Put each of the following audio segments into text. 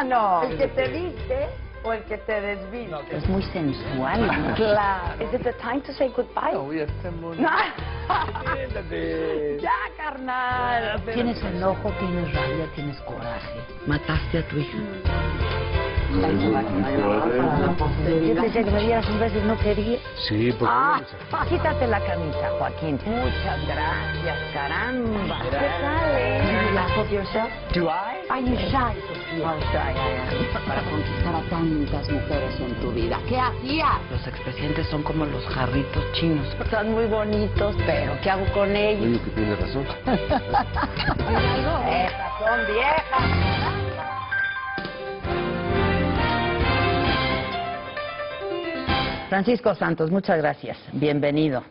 No. ¿El que te viste o el que te desviste? No, es muy sensual, ¿no? Claro. Is it the time to say goodbye? No, ya estamos... No. Entiéndete. Ya, carnal. Tienes enojo, tienes rabia, tienes coraje. Mataste a tu hija. Yo te decía que me dieras un beso y no quería. Sí, porque... Quítate la camisa, Joaquín. Muchas gracias, caramba. ¿Qué tal, You laugh of yourself? Do I? Are you shy, Sofía? How shy I am. Para conquistar a tantas mujeres en tu vida. ¿Qué hacías? Los expresidentes son como los jarritos chinos. Están muy bonitos, pero ¿qué hago con ellos? Oye, que tienes razón. Esas son viejas. Francisco Santos, muchas gracias. Bienvenido.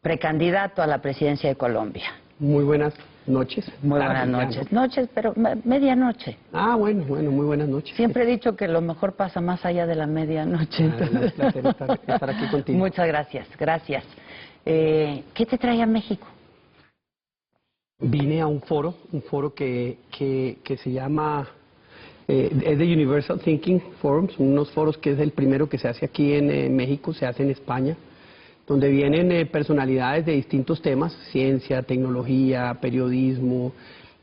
Precandidato a la presidencia de Colombia. Muy buenas noches. Muy buenas noches. Noches, pero medianoche. Ah, bueno, muy buenas noches. Siempre he dicho que lo mejor pasa más allá de la medianoche. Es un placer estar aquí contigo. Muchas gracias, gracias. ¿Qué te trae a México? Vine a un foro que se llama... es de Universal Thinking Forums, unos foros que es el primero que se hace aquí en México, se hace en España, donde vienen personalidades de distintos temas, ciencia, tecnología, periodismo,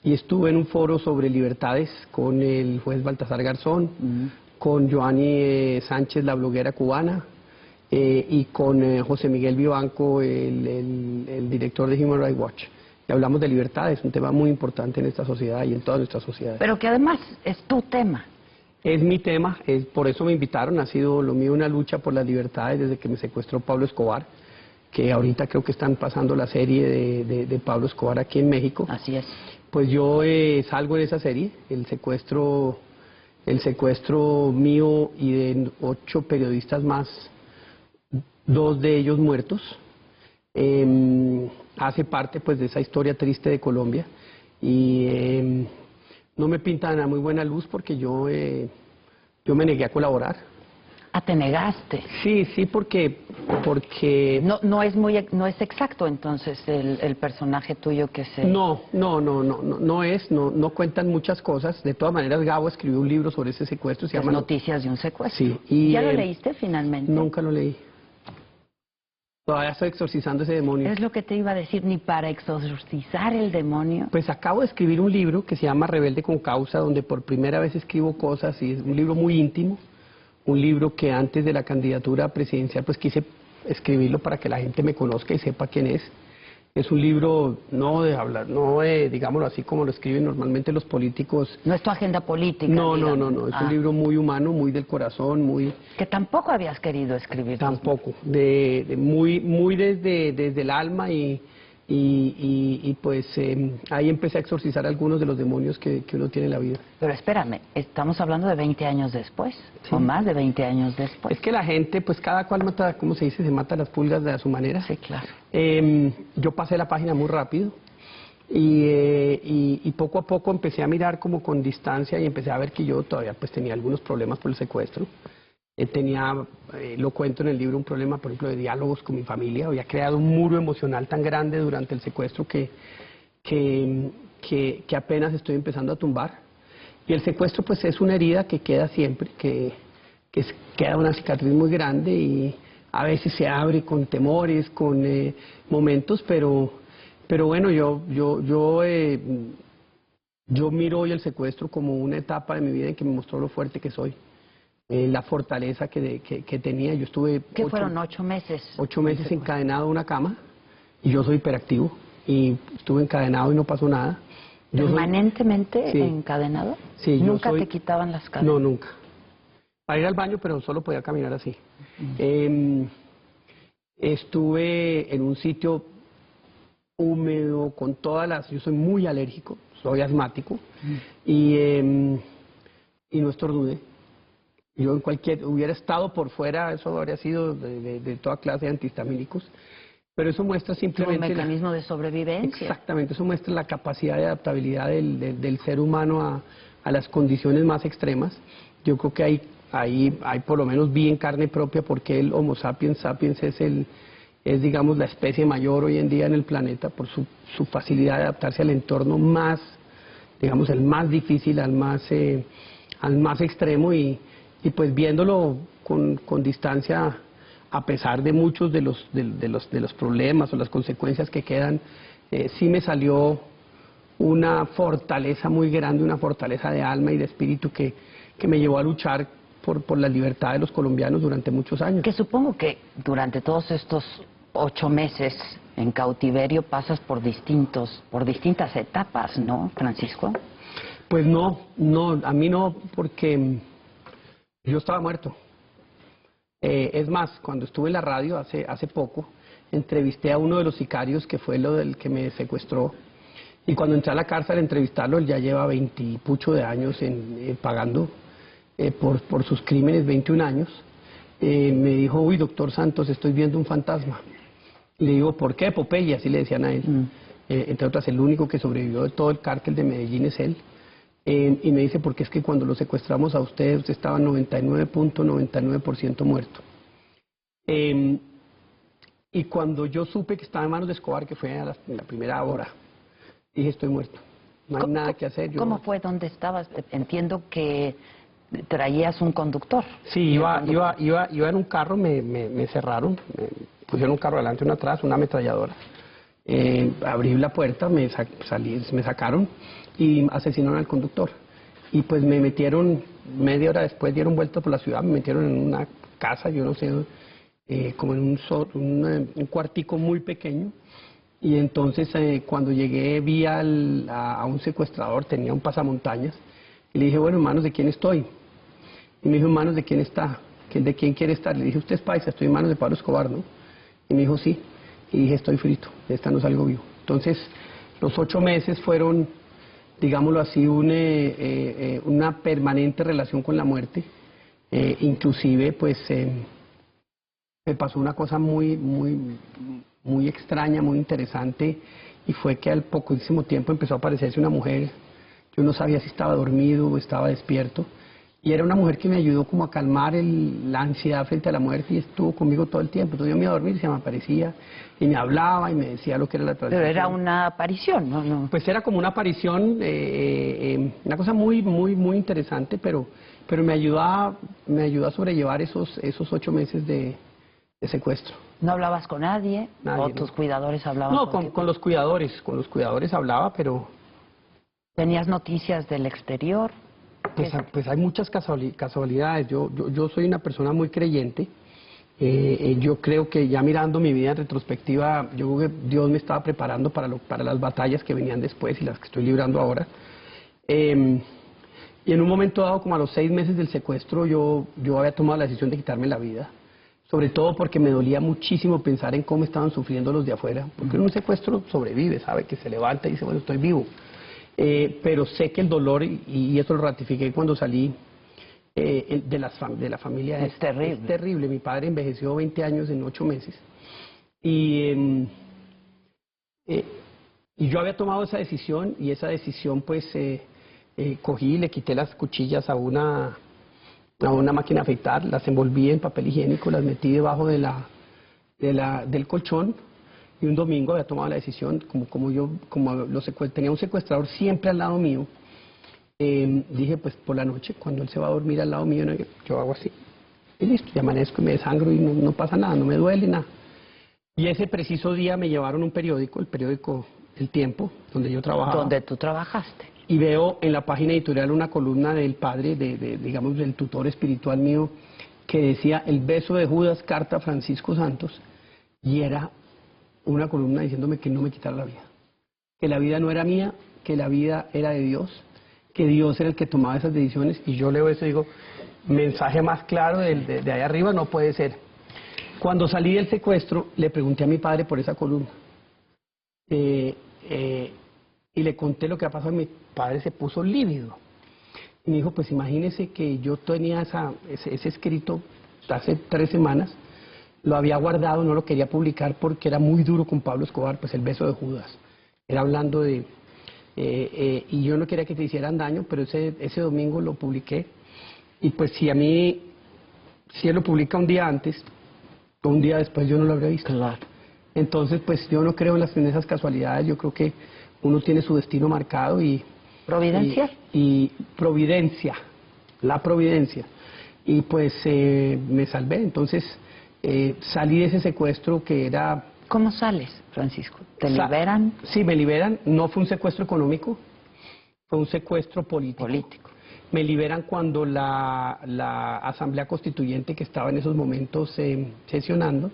y estuve en un foro sobre libertades con el juez Baltasar Garzón, con Joanny Sánchez, la bloguera cubana, y con José Miguel Vivanco, el director de Human Rights Watch. Y hablamos de libertades, un tema muy importante en esta sociedad y en todas nuestras sociedades. Pero que además es tu tema. Es mi tema, por eso me invitaron, ha sido lo mío una lucha por las libertades desde que me secuestró Pablo Escobar, que ahorita creo que están pasando la serie de Pablo Escobar aquí en México. Así es. Pues yo salgo en esa serie, el secuestro mío y de 8 periodistas más, 2 de ellos muertos. Hace parte pues de esa historia triste de Colombia y no me pintan a muy buena luz porque yo me negué a colaborar. Ah, te negaste. Sí, porque No es exacto entonces el personaje tuyo que se... no cuentan muchas cosas. De todas maneras, Gabo escribió un libro sobre ese secuestro, se llama Noticias de un secuestro. Sí. Y, ¿ya lo leíste finalmente? Nunca lo leí. Todavía estoy exorcizando ese demonio. Es lo que te iba a decir, ni para exorcizar el demonio. Pues acabo de escribir un libro que se llama Rebelde con Causa, donde por primera vez escribo cosas y es un libro muy íntimo, un libro que antes de la candidatura presidencial pues quise escribirlo para que la gente me conozca y sepa quién es. Es un libro no de hablar, digámoslo así como lo escriben normalmente los políticos. No es tu agenda política. No, es un libro muy humano, muy del corazón, muy... Que tampoco habías querido escribir. Tampoco, muy desde el alma y pues ahí empecé a exorcizar algunos de los demonios que uno tiene en la vida. Pero espérame, estamos hablando de 20 años después, Sí. o más de 20 años después. Es que la gente, pues cada cual mata, ¿cómo se dice? Se mata las pulgas de a su manera. Sí, claro. Yo pasé la página muy rápido y poco a poco empecé a mirar como con distancia y empecé a ver que yo todavía pues tenía algunos problemas por el secuestro. Lo cuento en el libro, un problema, por ejemplo, de diálogos con mi familia. Había creado un muro emocional tan grande durante el secuestro que apenas estoy empezando a tumbar. Y el secuestro pues es una herida que queda siempre, queda una cicatriz muy grande y a veces se abre con temores, con momentos, pero bueno, yo miro hoy el secuestro como una etapa de mi vida en que me mostró lo fuerte que soy. La fortaleza que tenía. Yo estuve... ¿Qué fueron 8 meses? 8 meses encadenado a una cama y yo soy hiperactivo y estuve encadenado y no pasó nada. ¿Permanentemente Sí. encadenado? Sí, ¿Nunca te quitaban las cadenas? No, nunca. Para ir al baño, pero solo podía caminar así. Estuve en un sitio húmedo, con todas las... Yo soy muy alérgico, soy asmático y no estornudé. Yo hubiera estado por fuera, eso habría sido de toda clase de antihistamínicos, pero eso muestra simplemente... Un mecanismo de sobrevivencia. Exactamente, eso muestra la capacidad de adaptabilidad del ser humano a las condiciones más extremas. Yo creo que hay por lo menos vi en carne propia porque el Homo sapiens sapiens es digamos la especie mayor hoy en día en el planeta por su facilidad de adaptarse al entorno más, digamos el más difícil, al más al más extremo y pues viéndolo con distancia, a pesar de muchos de los problemas o las consecuencias que quedan, sí me salió una fortaleza muy grande, una fortaleza de alma y de espíritu que me llevó a luchar por la libertad de los colombianos durante muchos años. Que supongo que durante todos estos 8 meses en cautiverio pasas por distintas etapas, ¿no, Francisco? Pues no, a mí no, porque yo estaba muerto. Es más, cuando estuve en la radio hace poco, entrevisté a uno de los sicarios que fue lo del que me secuestró. Y cuando entré a la cárcel a entrevistarlo, él ya lleva 20 y pucho de años pagando por sus crímenes, 21 años. Me dijo, uy, doctor Santos, estoy viendo un fantasma. Y le digo, ¿por qué, Popeye? Así le decían a él. Entre otras, el único que sobrevivió de todo el cártel de Medellín es él. Y me dice, porque es que cuando lo secuestramos a usted estaba 99.99% muerto. Y cuando yo supe que estaba en manos de Escobar, que fue en la primera hora, dije, estoy muerto, no hay nada que hacer. ¿Cómo fue? ¿Dónde estabas? Entiendo que traías un conductor. Sí, iba en un carro, me cerraron, me pusieron un carro adelante, uno atrás, una ametralladora. Abrí la puerta, me sacaron y asesinaron al conductor. Y pues me metieron, media hora después dieron vueltas por la ciudad, me metieron en una casa, yo no sé, como en un cuartico muy pequeño. Y entonces cuando llegué vi a un secuestrador, tenía un pasamontañas, y le dije, bueno, ¿en manos de quién estoy? Y me dijo, ¿en manos de quién está? ¿De quién quiere estar? Le dije, usted es paisa, estoy en manos de Pablo Escobar, ¿no? Y me dijo, sí. Y dije, estoy frito, de esta no salgo vivo. Entonces, los 8 meses fueron, digámoslo así, una permanente relación con la muerte. Inclusive, pues, me pasó una cosa muy extraña, muy interesante, y fue que al poquísimo tiempo empezó a aparecerse una mujer. Yo no sabía si estaba dormido o estaba despierto, y era una mujer que me ayudó como a calmar la ansiedad frente a la muerte, y estuvo conmigo todo el tiempo. Entonces yo me iba a dormir y se me aparecía y me hablaba y me decía lo que era la transición. Pero era una aparición, ¿no? Pues era como una aparición, una cosa muy interesante, pero me ayudó a sobrellevar esos 8 meses de secuestro. ¿No hablabas con nadie? ¿O tus cuidadores hablaban? No, con los cuidadores hablaba, pero... ¿Tenías noticias del exterior? Pues hay muchas casualidades. Yo soy una persona muy creyente. Yo creo que ya mirando mi vida en retrospectiva, yo creo que Dios me estaba preparando para las batallas que venían después y las que estoy librando ahora. Y en un momento dado, como a los 6 meses del secuestro, yo había tomado la decisión de quitarme la vida. Sobre todo porque me dolía muchísimo pensar en cómo estaban sufriendo los de afuera. Porque en un secuestro sobrevive, sabe que se levanta y dice, bueno, estoy vivo. Pero sé que el dolor, y eso lo ratifiqué cuando salí de la familia, es terrible. Es terrible. Mi padre envejeció 20 años en 8 meses. Y yo había tomado esa decisión, y esa decisión pues cogí y le quité las cuchillas a una máquina a afeitar, las envolví en papel higiénico, las metí debajo del colchón. Y un domingo había tomado la decisión, tenía un secuestrador siempre al lado mío, dije, pues por la noche, cuando él se va a dormir al lado mío, yo hago así, y listo, y amanezco y me desangro y no pasa nada, no me duele nada. Y ese preciso día me llevaron un periódico, el periódico El Tiempo, donde yo trabajaba. Donde tú trabajaste. Y veo en la página editorial una columna del padre, digamos, del tutor espiritual mío, que decía, El beso de Judas, carta a Francisco Santos, y era una columna diciéndome que no me quitara la vida, que la vida no era mía, que la vida era de Dios, que Dios era el que tomaba esas decisiones. Y yo leo eso y digo, mensaje más claro de ahí arriba no puede ser. Cuando salí del secuestro le pregunté a mi padre por esa columna y le conté lo que ha pasado. Mi padre se puso lívido y me dijo, pues imagínese que yo tenía ese escrito hace 3 semanas, lo había guardado, no lo quería publicar porque era muy duro con Pablo Escobar, pues el beso de Judas. Era hablando de... y yo no quería que te hicieran daño, pero ese domingo lo publiqué. Y pues si él lo publica un día antes, o un día después, yo no lo habría visto. Claro. Entonces, pues yo no creo en esas casualidades, yo creo que uno tiene su destino marcado y... ¿Providencia? Y providencia. la providencia. Y pues me salvé, entonces salí de ese secuestro que era... ¿Cómo sales, Francisco? ¿Te liberan? Sí, me liberan, no fue un secuestro económico, fue un secuestro político. Me liberan cuando la Asamblea Constituyente, que estaba en esos momentos sesionando,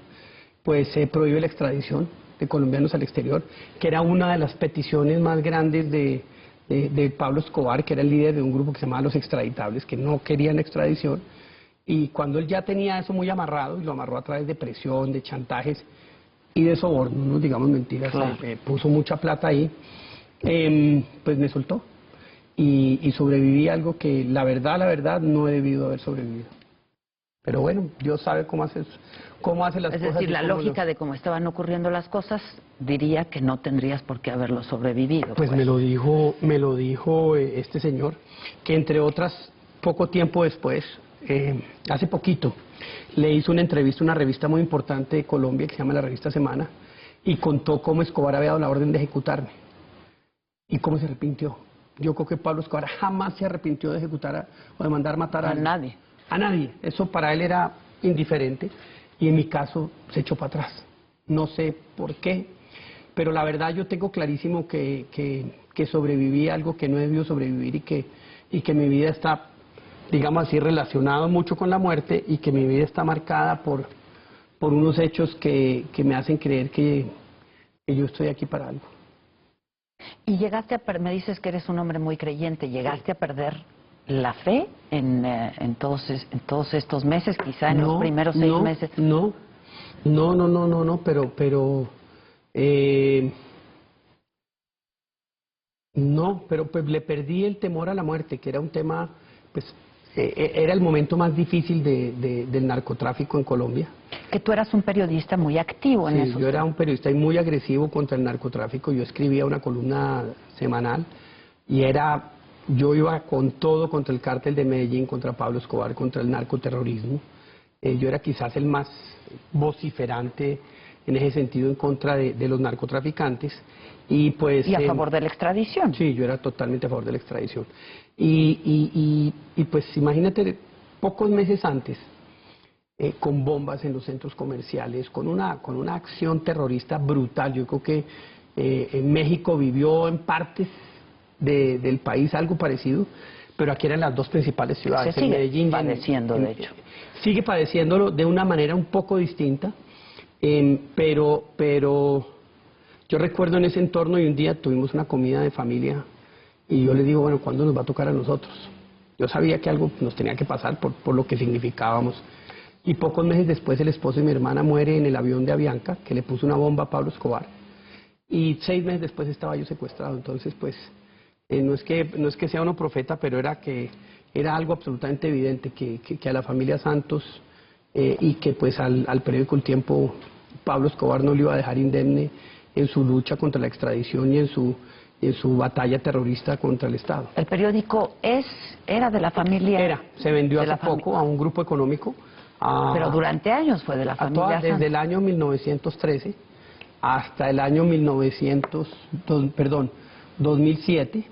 pues prohíbe la extradición de colombianos al exterior, que era una de las peticiones más grandes de Pablo Escobar, que era el líder de un grupo que se llamaba Los Extraditables, que no querían extradición. Y cuando él ya tenía eso muy amarrado, y lo amarró a través de presión, de chantajes y de soborno, no digamos mentiras, claro. Puso mucha plata ahí, pues me soltó. Y sobreviví a algo que la verdad, no he debido haber sobrevivido. Pero bueno, Dios sabe cómo hace las cosas. Es decir, la lógica de cómo estaban ocurriendo las cosas diría que no tendrías por qué haberlo sobrevivido. Pues me lo dijo este señor, que entre otras, poco tiempo después, hace poquito, le hizo una entrevista a una revista muy importante de Colombia que se llama la revista Semana, y contó cómo Escobar había dado la orden de ejecutarme y cómo se arrepintió. Yo creo que Pablo Escobar jamás se arrepintió de ejecutar o de mandar matar a nadie. A nadie. Eso para él era indiferente y en mi caso se echó para atrás. No sé por qué, pero la verdad yo tengo clarísimo que sobreviví a algo que no he debido sobrevivir y que mi vida está, digamos así, relacionado mucho con la muerte y que mi vida está marcada por unos hechos que me hacen creer que yo estoy aquí para algo. Y llegaste me dices que eres un hombre muy creyente, ¿llegaste a perder la fe en todos estos meses, quizá en los primeros 6 meses? No, pero pues le perdí el temor a la muerte, que era un tema, pues era el momento más difícil del narcotráfico en Colombia. Que tú eras un periodista muy activo en eso. Sí, yo era un periodista muy agresivo contra el narcotráfico. Yo escribía una columna semanal y yo iba con todo contra el cártel de Medellín, contra Pablo Escobar, contra el narcoterrorismo. Yo era quizás el más vociferante en ese sentido en contra de los narcotraficantes. Y pues... ¿Y a favor de la extradición? Sí, yo era totalmente a favor de la extradición. Y pues imagínate, pocos meses antes, con bombas en los centros comerciales, con una acción terrorista brutal. Yo creo que en México vivió en partes del país algo parecido, pero aquí eran las dos principales ciudades. Se sigue Medellín, padeciendo, de hecho. Sigue padeciéndolo de una manera un poco distinta, pero yo recuerdo en ese entorno y un día tuvimos una comida de familia y yo le digo, bueno, ¿cuándo nos va a tocar a nosotros? Yo sabía que algo nos tenía que pasar por lo que significábamos. Y pocos meses después el esposo de mi hermana muere en el avión de Avianca, que le puso una bomba a Pablo Escobar. Y 6 meses después estaba yo secuestrado. Entonces, pues, no es que sea uno profeta, pero era algo absolutamente evidente que a la familia Santos y que pues al periódico El Tiempo, Pablo Escobar no le iba a dejar indemne en su lucha contra la extradición y en su batalla terrorista contra el Estado. ¿El periódico era de la familia? Se vendió hace poco a un grupo económico. Pero durante años fue de la familia Santos. Desde el año 1913 hasta el año 2007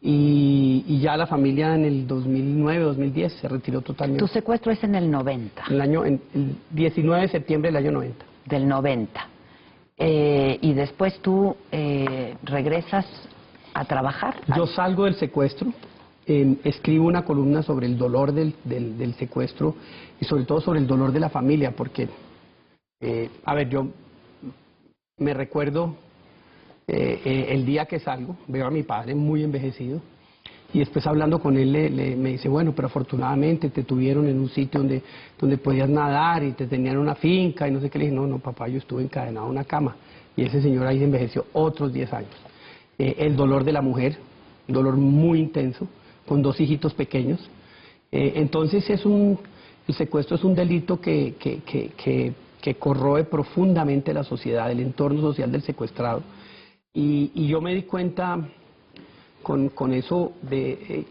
y ya la familia en el 2009-2010 se retiró totalmente. ¿Tu secuestro es en el 90? El 19 de septiembre del año 90. Del 90. Y después tú regresas a trabajar. Yo salgo del secuestro. Escribo una columna sobre el dolor del secuestro y sobre todo sobre el dolor de la familia, porque, yo me recuerdo el día que salgo, veo a mi padre muy envejecido y después hablando con él me dice, bueno, pero afortunadamente te tuvieron en un sitio donde podías nadar y te tenían una finca y no sé qué. Le dije, no papá, yo estuve encadenado a una cama y ese señor ahí envejeció otros 10 años. El dolor de la mujer, un dolor muy intenso, con 2 hijitos pequeños. Entonces el secuestro es un delito que corroe profundamente la sociedad, el entorno social del secuestrado. Y yo me di cuenta con eso de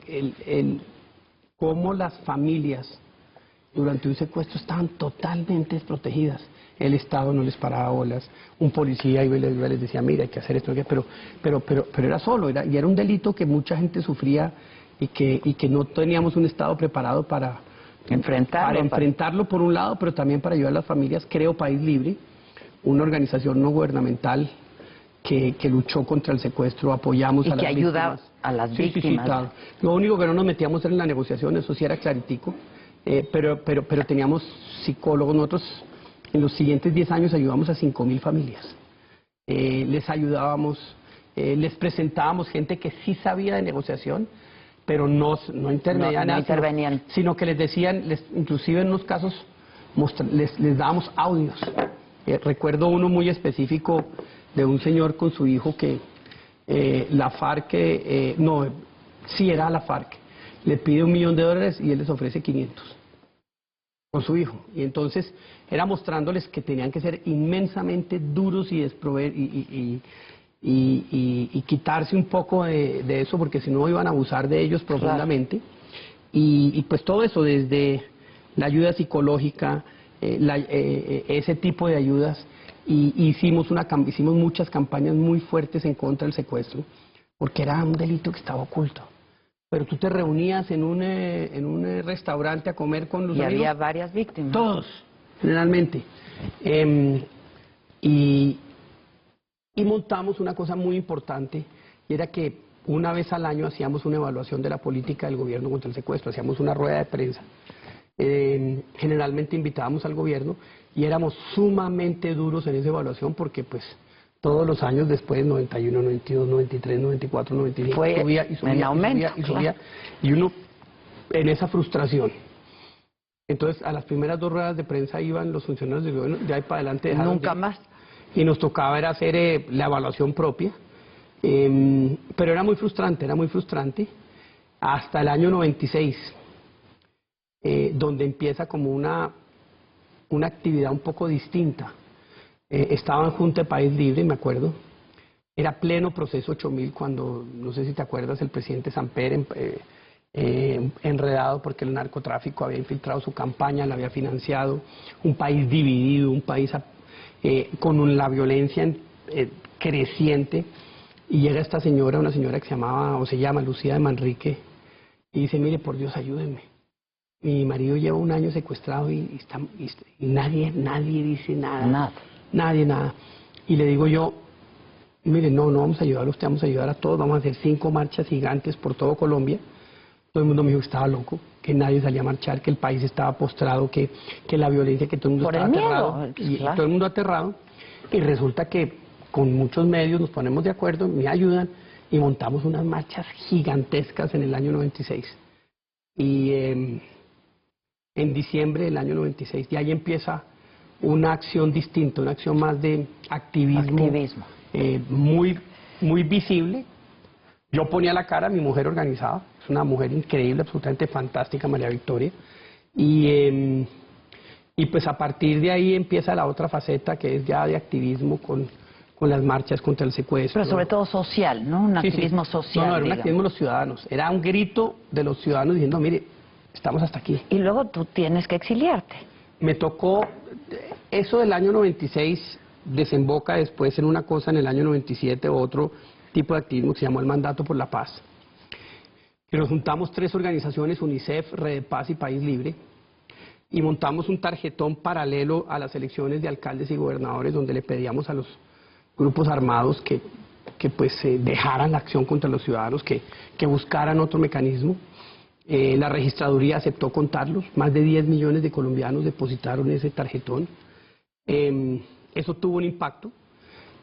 cómo las familias durante un secuestro estaban totalmente desprotegidas. El Estado no les paraba bolas, un policía iba y les decía, mira, hay que hacer esto, pero era solo, y era un delito que mucha gente sufría que no teníamos un Estado preparado para enfrentarlo por un lado, pero también para ayudar a las familias. Creo País Libre, una organización no gubernamental que luchó contra el secuestro, apoyamos a las víctimas. Y que ayuda a las víctimas. Claro. Lo único que no nos metíamos era en la negociación, eso sí era claritico, pero teníamos psicólogos. Nosotros en los siguientes 10 años ayudamos a 5.000 familias. Les ayudábamos, les presentábamos gente que sí sabía de negociación, pero no intervenían, sino que les decían, inclusive en unos casos les dábamos audios. Recuerdo uno muy específico de un señor con su hijo que la FARC, era la FARC, le pide $1 millón y él les ofrece 500 con su hijo. Y entonces era mostrándoles que tenían que ser inmensamente duros y y quitarse un poco de eso, porque si no iban a abusar de ellos profundamente. Claro. Y pues todo eso, desde la ayuda psicológica, ese tipo de ayudas, y hicimos muchas campañas muy fuertes en contra del secuestro, porque era un delito que estaba oculto. Pero tú te reunías en un restaurante a comer con los amigos. Y había varias víctimas. Todos, generalmente. Y montamos una cosa muy importante, y era que una vez al año hacíamos una evaluación de la política del gobierno contra el secuestro, hacíamos una rueda de prensa. Generalmente invitábamos al gobierno y éramos sumamente duros en esa evaluación, porque pues todos los años después, 91, 92, 93, 94, 95, subía y subía, en aumento, y subía, y uno en esa frustración. Entonces, a las primeras 2 ruedas de prensa iban los funcionarios del gobierno, de ahí para adelante nunca más. Y nos tocaba era hacer la evaluación propia, pero era muy frustrante, hasta el año 96, donde empieza como una actividad un poco distinta. Estaba en Junta de País Libre, me acuerdo, era pleno proceso 8000, cuando, no sé si te acuerdas, el presidente Samper, enredado porque el narcotráfico había infiltrado su campaña, la había financiado, un país dividido, un país con la violencia creciente, y llega esta señora, una señora que se llama Lucía de Manrique, y dice: mire, por Dios, ayúdenme. Mi marido lleva 1 año secuestrado y nadie dice nada. Nada. Y le digo yo: mire, no vamos a ayudar a usted, vamos a ayudar a todos, vamos a hacer 5 marchas gigantes por todo Colombia. Todo el mundo me dijo que estaba loco, que nadie salía a marchar, que el país estaba postrado, que la violencia, que todo el mundo estaba aterrado. Y todo el mundo aterrado. Y resulta que con muchos medios nos ponemos de acuerdo, me ayudan, y montamos unas marchas gigantescas en el año 96. Y en diciembre del año 96, y ahí empieza una acción distinta, una acción más de activismo. Muy visible. Yo ponía la cara, mi mujer organizaba, es una mujer increíble, absolutamente fantástica, María Victoria, y pues a partir de ahí empieza la otra faceta, que es ya de activismo con las marchas contra el secuestro. Pero sobre todo social, ¿no? Un activismo social. No, era un activismo de los ciudadanos, era un grito de los ciudadanos diciendo: mire, estamos hasta aquí. Y luego tú tienes que exiliarte. Me tocó, eso del año 96 desemboca después en una cosa en el año 97, otro tipo de activismo que se llamó el Mandato por la Paz. Y nos juntamos 3 organizaciones, UNICEF, Red de Paz y País Libre, y montamos un tarjetón paralelo a las elecciones de alcaldes y gobernadores, donde le pedíamos a los grupos armados que dejaran la acción contra los ciudadanos, que buscaran otro mecanismo. La registraduría aceptó contarlos, más de 10 millones de colombianos depositaron ese tarjetón. Eso tuvo un impacto,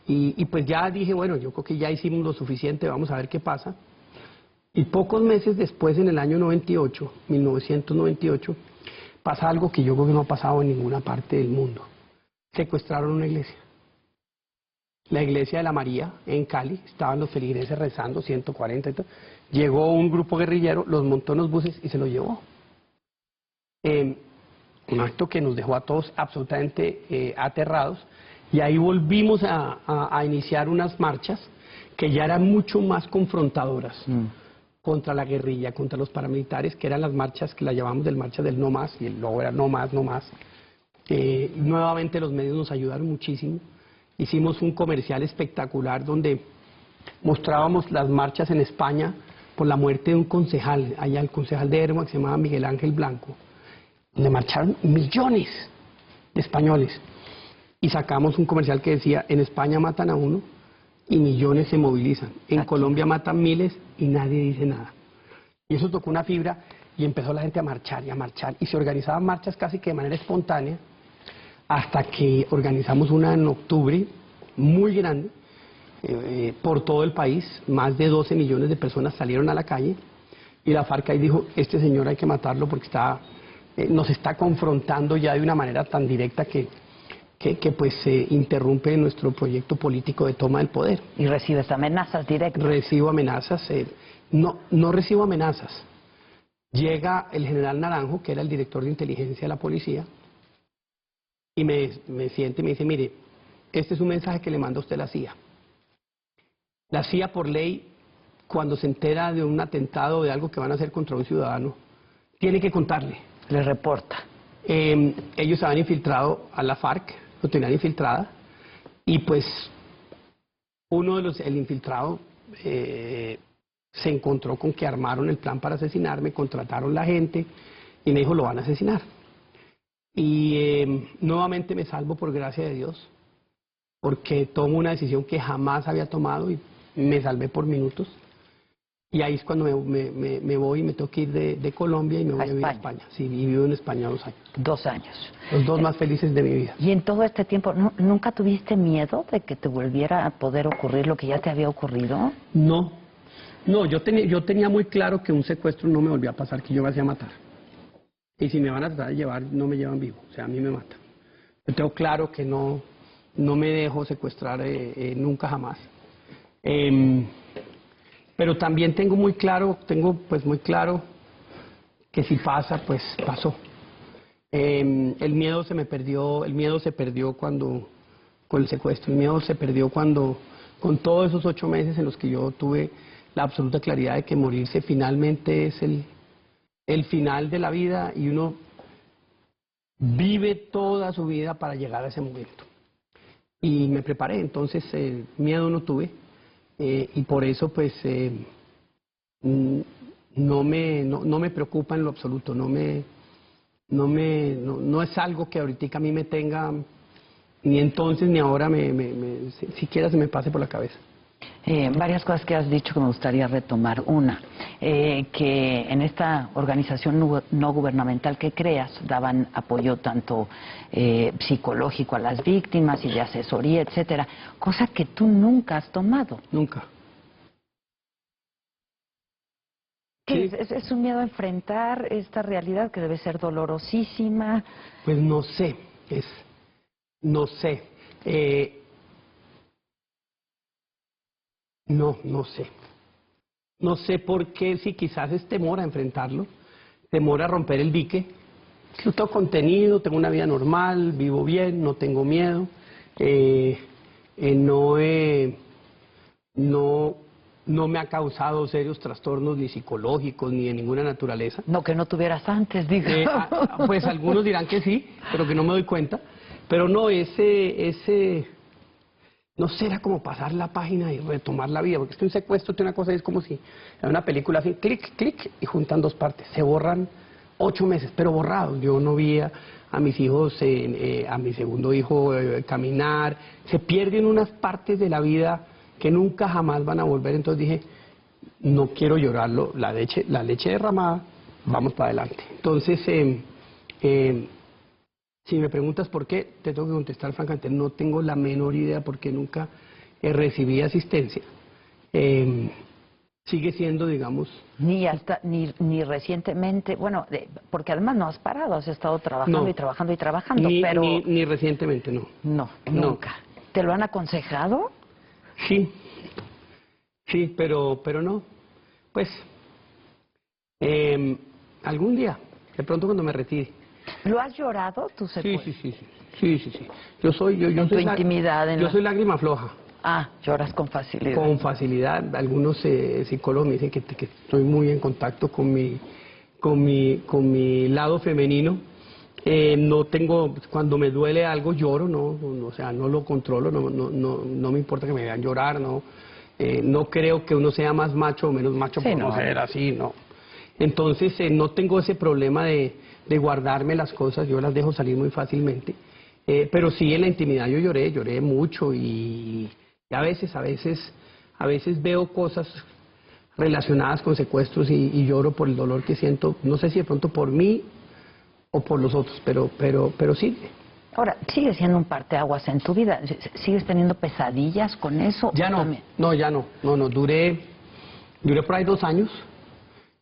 y pues ya dije: bueno, yo creo que ya hicimos lo suficiente, vamos a ver qué pasa. Y pocos meses después, en el año 1998, pasa algo que yo creo que no ha pasado en ninguna parte del mundo. Secuestraron una iglesia. La iglesia de la María, en Cali, estaban los feligreses rezando, 140 y todo. Llegó un grupo guerrillero, los montó en los buses y se los llevó. Un acto que nos dejó a todos absolutamente aterrados, y ahí volvimos a iniciar unas marchas que ya eran mucho más confrontadoras contra la guerrilla, contra los paramilitares, que eran las marchas que las llamamos marchas del no más, y el logo era no más, no más. Nuevamente los medios nos ayudaron muchísimo. Hicimos un comercial espectacular donde mostrábamos las marchas en España por la muerte de un concejal, allá el concejal de Erma que se llamaba Miguel Ángel Blanco, donde marcharon millones de españoles. Y sacamos un comercial que decía, en España matan a uno y millones se movilizan. En Colombia matan miles y nadie dice nada. Y eso tocó una fibra y empezó la gente a marchar y a marchar. Y se organizaban marchas casi que de manera espontánea, hasta que organizamos una en octubre, muy grande, por todo el país. Más de 12 millones de personas salieron a la calle. Y la FARC ahí dijo, este señor hay que matarlo porque nos está confrontando ya de una manera tan directa que pues interrumpe nuestro proyecto político de toma del poder. ¿Y recibes amenazas directas? Recibo amenazas, no recibo amenazas. Llega el general Naranjo, que era el director de inteligencia de la policía, y me siente y me dice, mire, este es un mensaje que le manda a usted la CIA. La CIA, por ley, cuando se entera de un atentado o de algo que van a hacer contra un ciudadano, tiene que contarle. Le reporta. Ellos habían infiltrado a la FARC, lo tenían infiltrada, y pues el infiltrado se encontró con que armaron el plan para asesinarme, contrataron la gente y me dijo, lo van a asesinar. Y nuevamente me salvo por gracia de Dios, porque tomo una decisión que jamás había tomado y me salvé por minutos. Y ahí es cuando me voy y me tengo que ir de Colombia y me voy a vivir a España. Sí, y vivo en España 2 años. 2 años. Los 2 más felices de mi vida. Y en todo este tiempo, ¿nunca tuviste miedo de que te volviera a poder ocurrir lo que ya te había ocurrido? No, yo tenía muy claro que un secuestro no me volvía a pasar, que yo me hacía matar. Y si me van a tratar de llevar, no me llevan vivo, o sea, a mí me matan. Yo tengo claro que no me dejo secuestrar nunca jamás. Pero también tengo muy claro que si pasa, pues pasó. El miedo se perdió con el secuestro, el miedo se perdió con todos esos 8 meses en los que yo tuve la absoluta claridad de que morirse finalmente es el final de la vida y uno vive toda su vida para llegar a ese momento. Y me preparé, entonces miedo no tuve. Y por eso pues no me preocupa en lo absoluto, no es algo que ahorita a mí me tenga, ni entonces ni ahora siquiera se me pase por la cabeza. Varias cosas que has dicho que me gustaría retomar. Una, que en esta organización no gubernamental que creas daban apoyo tanto psicológico a las víctimas y de asesoría, etcétera, cosa que tú nunca has tomado. Nunca. ¿Qué Sí. es un miedo a enfrentar esta realidad que debe ser dolorosísima? Pues no sé, no sé. No sé. No sé por qué, si quizás es temor a enfrentarlo, temor a romper el dique. Yo tengo contenido, tengo una vida normal, vivo bien, no tengo miedo. No me ha causado serios trastornos ni psicológicos ni de ninguna naturaleza. No, que no tuvieras antes, digo. Pues algunos dirán que sí, pero que no me doy cuenta. Pero no, no será como pasar la página y retomar la vida, porque es que un secuestro tiene una cosa, es como si en una película hacen clic, clic y juntan 2 partes. Se borran 8 meses, pero borrados. Yo no vi a mis hijos, a mi segundo hijo caminar. Se pierden unas partes de la vida que nunca jamás van a volver. Entonces dije, no quiero llorarlo, la leche derramada, vamos para adelante. Entonces, si me preguntas por qué, te tengo que contestar francamente, no tengo la menor idea porque nunca recibí asistencia. Sigue siendo, digamos... Ni recientemente, bueno, porque además no has parado, has estado trabajando y trabajando y trabajando, pero... Ni recientemente, no. No, nunca. ¿Te lo han aconsejado? Sí, pero no. Pues, algún día, de pronto cuando me retire. ¿Lo has llorado, tu secuestro? Sí. Yo soy intimidad. Yo soy lágrima floja. Ah, lloras con facilidad. Con facilidad. Algunos psicólogos me dicen que estoy muy en contacto con mi lado femenino. No tengo, cuando me duele algo lloro, o sea, no lo controlo, no me importa que me vean llorar, no. No creo que uno sea más macho o menos macho Sí, por no no. ser así, no. Entonces no tengo ese problema de guardarme las cosas, yo las dejo salir muy fácilmente. Pero sí, en la intimidad yo lloré mucho y a veces veo cosas relacionadas con secuestros y lloro por el dolor que siento, no sé si de pronto por mí o por los otros, pero sí. Ahora, ¿sigue siendo un parteaguas en tu vida? ¿Sigues teniendo pesadillas con eso? Ya ¿O no, también? ya no, duré por ahí 2 años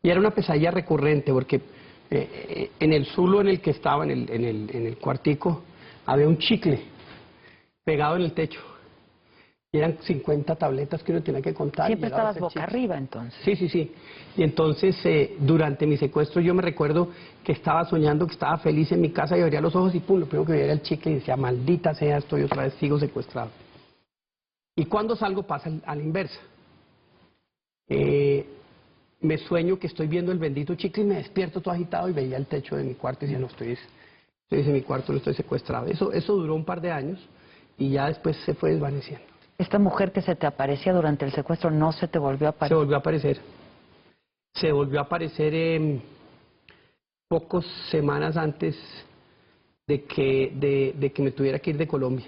y era una pesadilla recurrente porque en el zulo en el que estaba, en el cuartico, había un chicle pegado en el techo. Y eran 50 tabletas que uno tenía que contar. Siempre y llegaba estabas ese boca chicle. arriba, entonces. Sí. Y entonces, durante mi secuestro, yo me recuerdo que estaba soñando que estaba feliz en mi casa y abría los ojos y pum, lo primero que veía era el chicle y decía, maldita sea, estoy otra vez, sigo secuestrado. Y cuando salgo pasa a la inversa. Me sueño que estoy viendo el bendito chicle y me despierto todo agitado y veía el techo de mi cuarto y decía, no, estoy en mi cuarto, no estoy secuestrado. Eso duró un par de años y ya después se fue desvaneciendo. ¿Esta mujer que se te aparecía durante el secuestro no se te volvió a Se aparecer? volvió a aparecer. Se volvió a aparecer pocas semanas antes de que me tuviera que ir de Colombia.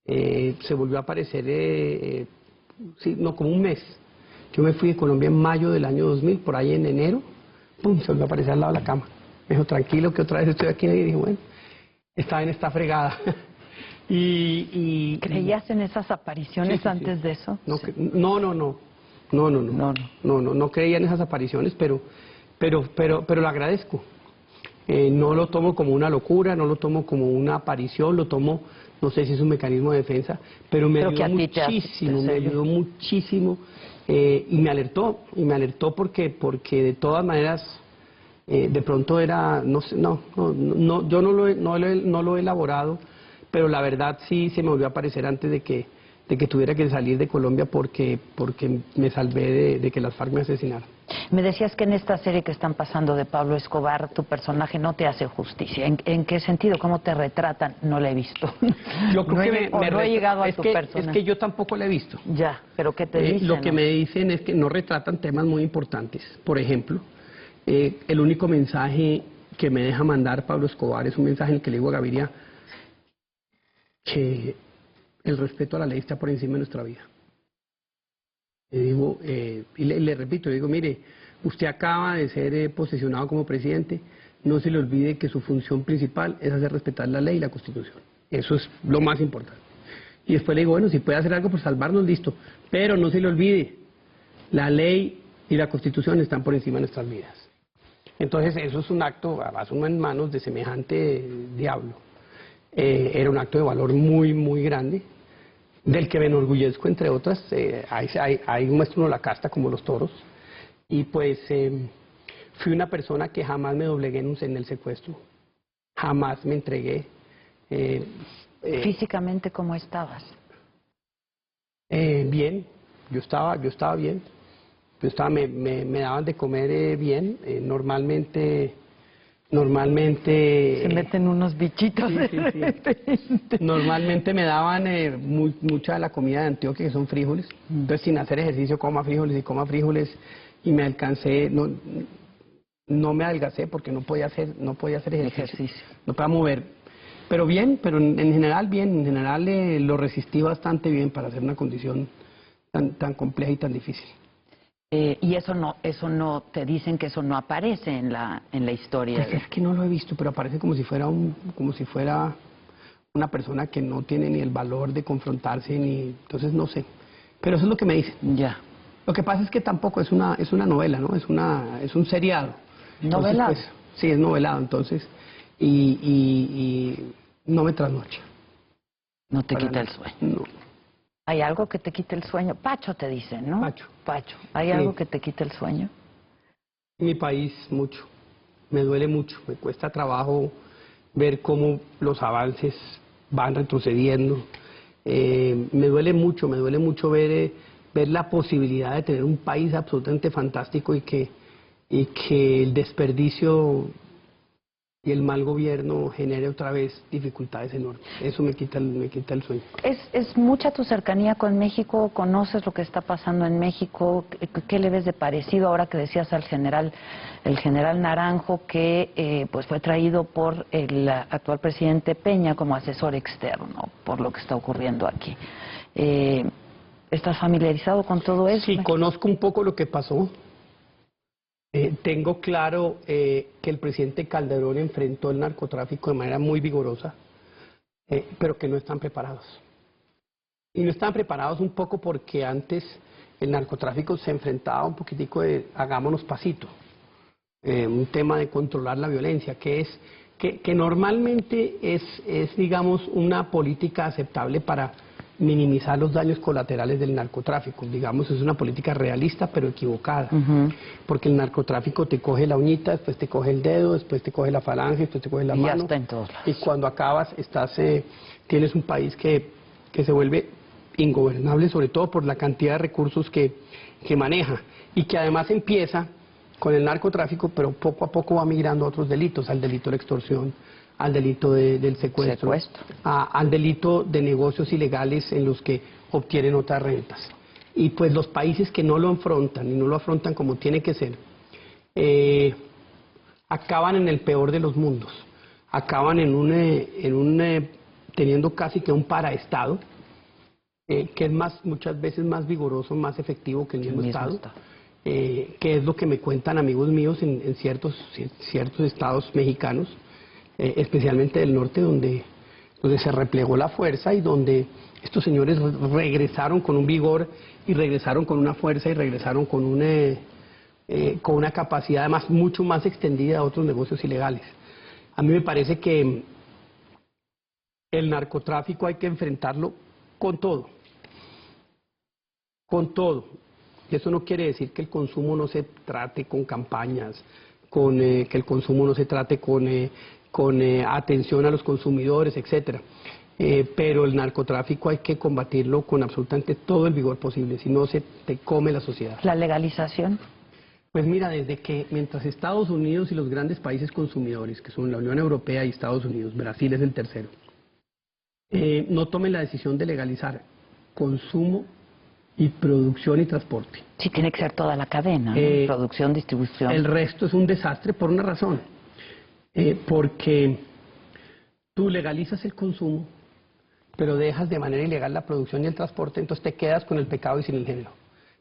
Se volvió a aparecer, sí, no, como un mes. Yo me fui de Colombia en mayo del año 2000, por ahí en enero, pum, se volvió a aparecer al lado de la cama. Me dijo, tranquilo, que otra vez estoy aquí. Y dije, bueno, esta vez está fregada. ¿Creías en esas apariciones Sí. antes de eso? No, Sí. no creía en esas apariciones, pero lo agradezco. No lo tomo como una locura, no lo tomo como una aparición, lo tomo, no sé si es un mecanismo de defensa, pero me Pero que ayudó a ti te muchísimo, te me sirvió. ayudó muchísimo y me alertó porque de todas maneras de pronto era, no sé, yo no lo he elaborado, pero la verdad sí se me volvió a aparecer antes de que tuviera que salir de Colombia porque me salvé de que las FARC me asesinaran. Me decías que en esta serie que están pasando de Pablo Escobar, tu personaje no te hace justicia. ¿En qué sentido? ¿Cómo te retratan? No la he visto. Yo creo no he llegado a es tu que, personaje. Es que yo tampoco la he visto. Ya, pero ¿qué te dicen? Lo que no? me dicen es que no retratan temas muy importantes. Por ejemplo, el único mensaje que me deja mandar Pablo Escobar es un mensaje en el que le digo a Gaviria que el respeto a la ley está por encima de nuestra vida. Le digo, y le repito, le digo, mire, usted acaba de ser posesionado como presidente, no se le olvide que su función principal es hacer respetar la ley y la Constitución. Eso es lo más importante. Y después le digo, bueno, si puede hacer algo por salvarnos, listo, pero no se le olvide, la ley y la Constitución están por encima de nuestras vidas. Entonces eso es un acto, asumo en manos de semejante diablo. Era un acto de valor muy, muy grande, del que me enorgullezco, entre otras. Ahí muestra uno la casta como los toros. Y pues fui una persona que jamás me doblegué en el secuestro. Jamás me entregué. Físicamente, ¿cómo estabas? Bien, yo estaba bien. Me daban de comer bien. Normalmente Se meten unos bichitos Sí. de repente. Normalmente me daban mucha de la comida de Antioquia, que son frijoles. Entonces, sin hacer ejercicio, coma frijoles y me alcancé, no me adelgacé porque no podía hacer ejercicio. No podía mover. Pero bien, pero en general bien, en general lo resistí bastante bien para hacer una condición tan compleja y tan difícil. Y eso no, te dicen que eso no aparece en la historia. Pues es que no lo he visto, pero aparece como si fuera una persona que no tiene ni el valor de confrontarse, entonces no sé. Pero eso es lo que me dicen. Ya. Lo que pasa es que tampoco es una novela, ¿no? Es un seriado. Entonces, ¿Novelado? pues, sí, es novelado, entonces, y no me trasnocha. No te Para quita el nada. sueño. No. ¿Hay algo que te quite el sueño? Pacho te dicen, ¿no? Pacho. ¿Hay Sí. algo que te quite el sueño? En mi país, mucho. Me duele mucho. Me cuesta trabajo ver cómo los avances van retrocediendo. Me duele mucho ver la posibilidad de tener un país absolutamente fantástico y que el desperdicio y el mal gobierno genere otra vez dificultades enormes. Eso me quita el sueño. ¿Es mucha tu cercanía con México? ¿Conoces lo que está pasando en México? ¿Qué le ves de parecido ahora que decías al el general Naranjo, que pues fue traído por el actual presidente Peña como asesor externo por lo que está ocurriendo aquí? ¿Estás familiarizado con todo eso? Sí, conozco un poco lo que pasó. Tengo claro que el presidente Calderón enfrentó el narcotráfico de manera muy vigorosa, pero que no están preparados. Y no están preparados un poco porque antes el narcotráfico se enfrentaba un poquitico de hagámonos pasito, un tema de controlar la violencia, que normalmente es, digamos, una política aceptable para minimizar los daños colaterales del narcotráfico. Digamos, es una política realista pero equivocada, porque el narcotráfico te coge la uñita, después te coge el dedo, después te coge la falange, después te coge la mano, ya está en todos lados. Y cuando acabas tienes un país que se vuelve ingobernable, sobre todo por la cantidad de recursos que maneja, y que además empieza con el narcotráfico, pero poco a poco va migrando a otros delitos, al delito de la extorsión, al delito del secuestro. Al delito de negocios ilegales en los que obtienen otras rentas. Y pues los países que no lo afrontan, y no lo afrontan como tiene que ser, acaban en el peor de los mundos. Acaban teniendo casi que un paraestado, que es muchas veces más vigoroso, más efectivo que el mismo Estado. Que es lo que me cuentan amigos míos en ciertos estados mexicanos, especialmente del norte, donde se replegó la fuerza y donde estos señores regresaron con un vigor y regresaron con una fuerza y regresaron con una capacidad además mucho más extendida a otros negocios ilegales. A mí me parece que el narcotráfico hay que enfrentarlo con todo. Con todo. Eso no quiere decir que el consumo no se trate con campañas, que el consumo no se trate con atención a los consumidores, etcétera. Pero el narcotráfico hay que combatirlo con absolutamente todo el vigor posible, si no se te come la sociedad. ¿La legalización? Pues mira, mientras Estados Unidos y los grandes países consumidores, que son la Unión Europea y Estados Unidos, Brasil es el tercero, no tomen la decisión de legalizar consumo y producción y transporte. Sí, tiene que ser toda la cadena, ¿no? Producción, distribución. El resto es un desastre por una razón. Porque tú legalizas el consumo, pero dejas de manera ilegal la producción y el transporte, entonces te quedas con el pecado y sin el género.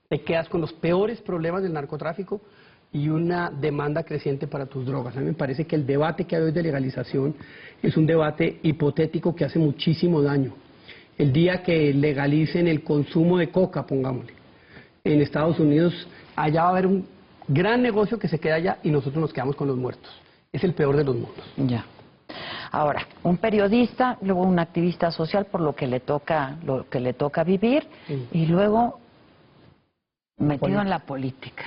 Te quedas con los peores problemas del narcotráfico y una demanda creciente para tus drogas. A mí me parece que el debate que hay hoy de legalización es un debate hipotético que hace muchísimo daño. El día que legalicen el consumo de coca, pongámosle, en Estados Unidos, allá va a haber un gran negocio que se queda allá y nosotros nos quedamos con los muertos. Es el peor de los mundos. Ya. Ahora, un periodista, luego un activista social por lo que le toca vivir, y luego metido en la política.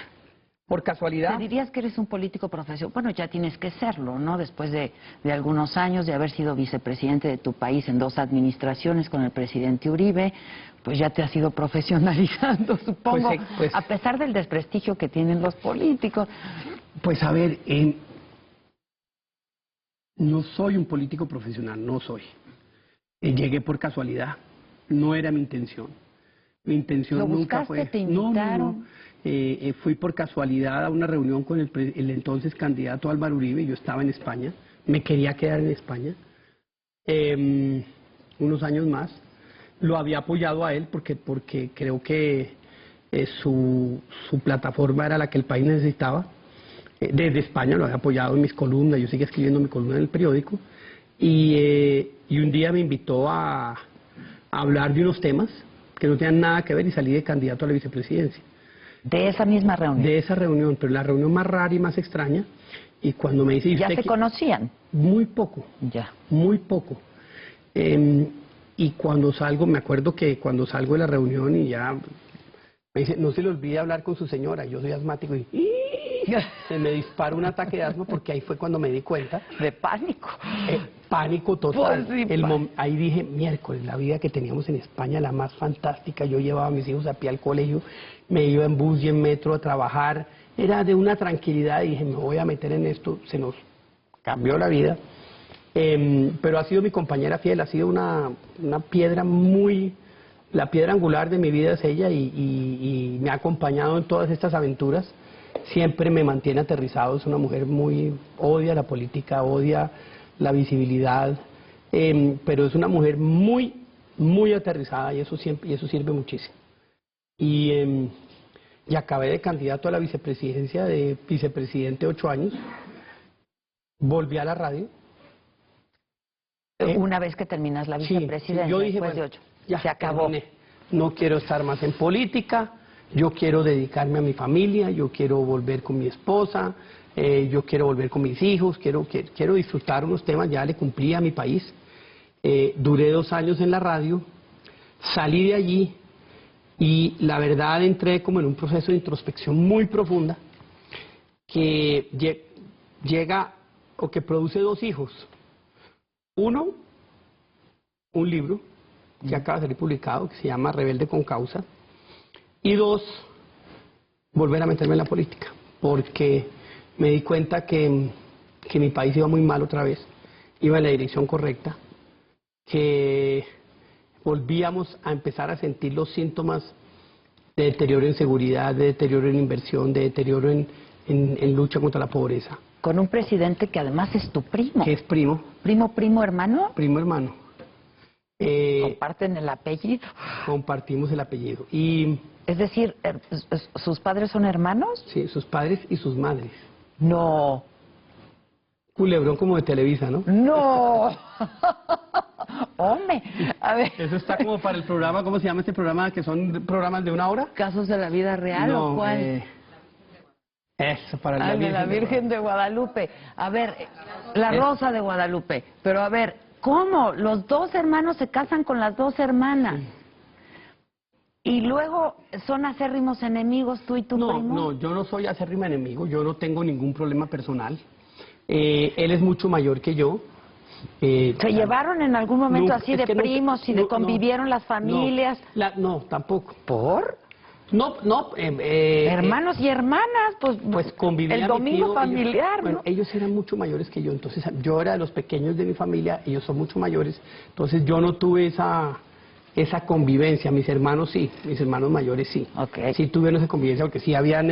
Por casualidad. ¿Te dirías que eres un político profesional? Bueno, ya tienes que serlo, ¿no? Después de algunos años de haber sido vicepresidente de tu país en 2 administraciones con el presidente Uribe, pues ya te has ido profesionalizando, supongo, pues, a pesar del desprestigio que tienen los políticos. Pues a ver, no soy un político profesional, no soy. Llegué por casualidad, no era mi intención. Mi intención ¿Lo nunca buscaste, fue... te invitaron? No. Fui por casualidad a una reunión con el entonces candidato Álvaro Uribe. Yo estaba en España, me quería quedar en España unos años más. Lo había apoyado a él porque creo que su plataforma era la que el país necesitaba. Desde España lo había apoyado en mis columnas, yo seguía escribiendo mi columna en el periódico. Y un día me invitó a hablar de unos temas que no tenían nada que ver y salí de candidato a la vicepresidencia. ¿De esa misma reunión? De esa reunión, pero la reunión más rara y más extraña. Y cuando me dice... ¿Ya se conocían? Muy poco. Ya. Muy poco. Y cuando salgo, me acuerdo que cuando salgo de la reunión y ya... Me dice, no se le olvide hablar con su señora, yo soy asmático y... Se me disparó un ataque de asma porque ahí fue cuando me di cuenta. De pánico. Pánico total. Pues sí, ahí dije, miércoles, la vida que teníamos en España, la más fantástica. Yo llevaba a mis hijos a pie al colegio, me iba en bus y en metro a trabajar. Era de una tranquilidad y dije, me voy a meter en esto, se nos cambió la vida. Pero ha sido mi compañera fiel, ha sido una piedra muy... La piedra angular de mi vida es ella y me ha acompañado en todas estas aventuras. Siempre me mantiene aterrizado, es una mujer muy... odia la política, odia la visibilidad, pero es una mujer muy, muy aterrizada y eso sirve muchísimo. Y acabé de candidato a la vicepresidencia, de vicepresidente 8 años. Volví a la radio. Una vez que terminas la vicepresidencia, yo dije, después bueno, de 8, ya se acabó. Terminé. No quiero estar más en política, yo quiero dedicarme a mi familia, yo quiero volver con mi esposa, yo quiero volver con mis hijos, quiero disfrutar unos temas, ya le cumplí a mi país. Duré 2 años en la radio, salí de allí y la verdad entré como en un proceso de introspección muy profunda que llega o que produce 2 hijos. Uno, un libro que acaba de salir publicado, que se llama Rebelde con Causa. Y 2, volver a meterme en la política, porque me di cuenta que mi país iba muy mal otra vez, iba en la dirección correcta, que volvíamos a empezar a sentir los síntomas de deterioro en seguridad, de deterioro en inversión, de deterioro en lucha contra la pobreza. Con un presidente que además es tu primo. Que es primo. ¿Primo hermano? Primo hermano. ¿Comparten el apellido? Compartimos el apellido. Y, es decir, ¿sus padres son hermanos? Sí, sus padres y sus madres. No. Culebrón como de Televisa, ¿no? No. Hombre, a ver. Eso está como para el programa, ¿cómo se llama este programa? Que son programas de 1 hora. ¿Casos de la vida real o cuál? Eso, para la Virgen, de la Virgen de Guadalupe. A ver, la Rosa de Guadalupe. Pero a ver, ¿cómo? Los 2 hermanos se casan con las 2 hermanas. Sí. Y luego son acérrimos enemigos tú y tu primo. No, yo no soy acérrimo enemigo, yo no tengo ningún problema personal. Él es mucho mayor que yo. ¿Se llevaron en algún momento así de primos y de convivieron las familias? No, tampoco. ¿Por? No. Hermanos y hermanas, pues convivían. El domingo familiar, ¿no? Ellos eran mucho mayores que yo, entonces yo era de los pequeños de mi familia, ellos son mucho mayores, entonces yo no tuve esa convivencia. Mis hermanos sí, mis hermanos mayores sí. Okay. Sí tuvieron esa convivencia porque sí habían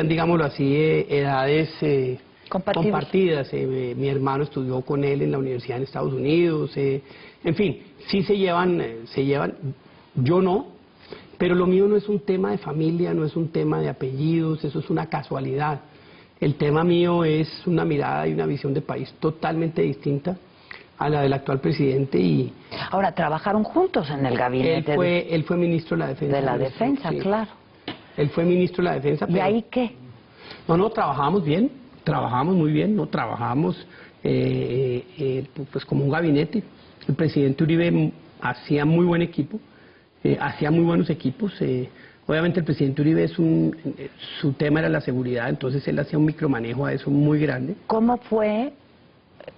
digámoslo así, edades compartidas. Mi hermano estudió con él en la universidad en Estados Unidos, en fin, sí se llevan, yo no. Pero lo mío no es un tema de familia, no es un tema de apellidos, eso es una casualidad. El tema mío es una mirada y una visión de país totalmente distinta a la del actual presidente. Y ahora, ¿trabajaron juntos en el gabinete? Él fue ministro de la Defensa. De la Defensa, sí. Claro. Él fue ministro de la Defensa. ¿Y ahí qué? No, trabajamos bien, trabajamos muy bien, no trabajamos pues como un gabinete. El presidente Uribe hacía muy buen equipo. Hacía muy buenos equipos. Obviamente el presidente Uribe su tema era la seguridad, entonces él hacía un micromanejo a eso muy grande. ¿Cómo fue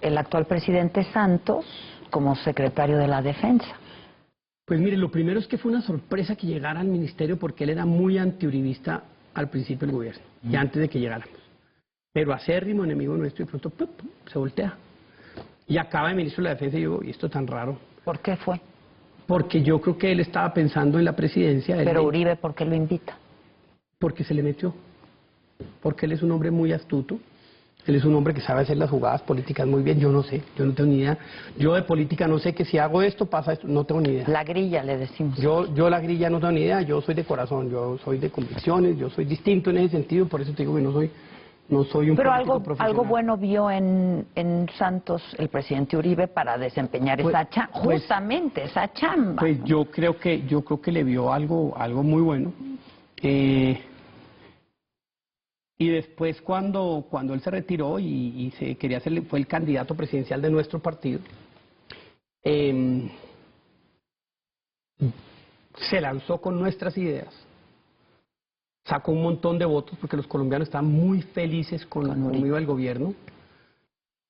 el actual presidente Santos como secretario de la Defensa? Pues mire, lo primero es que fue una sorpresa que llegara al ministerio porque él era muy antiuribista al principio del gobierno, y antes de que llegáramos. Pero acérrimo enemigo nuestro y pronto se voltea. Y acaba de ministro de la Defensa y yo, ¿y esto tan raro? ¿Por qué fue? Porque yo creo que él estaba pensando en la presidencia. Pero Uribe, ¿por qué lo invita? Porque se le metió. Porque él es un hombre muy astuto. Él es un hombre que sabe hacer las jugadas políticas muy bien. Yo no sé, yo no tengo ni idea. Yo de política no sé que si hago esto, pasa esto. No tengo ni idea. La grilla, le decimos. Yo la grilla no tengo ni idea. Yo soy de corazón, yo soy de convicciones, yo soy distinto en ese sentido. Por eso te digo que no soy un pero político profesional. Algo bueno vio en Santos el presidente Uribe para desempeñar justamente esa chamba. Pues ¿no? yo creo que le vio algo muy bueno. Y después cuando él se retiró y se quería hacer, fue el candidato presidencial de nuestro partido, se lanzó con nuestras ideas. Sacó un montón de votos porque los colombianos estaban muy felices con cómo iba el gobierno.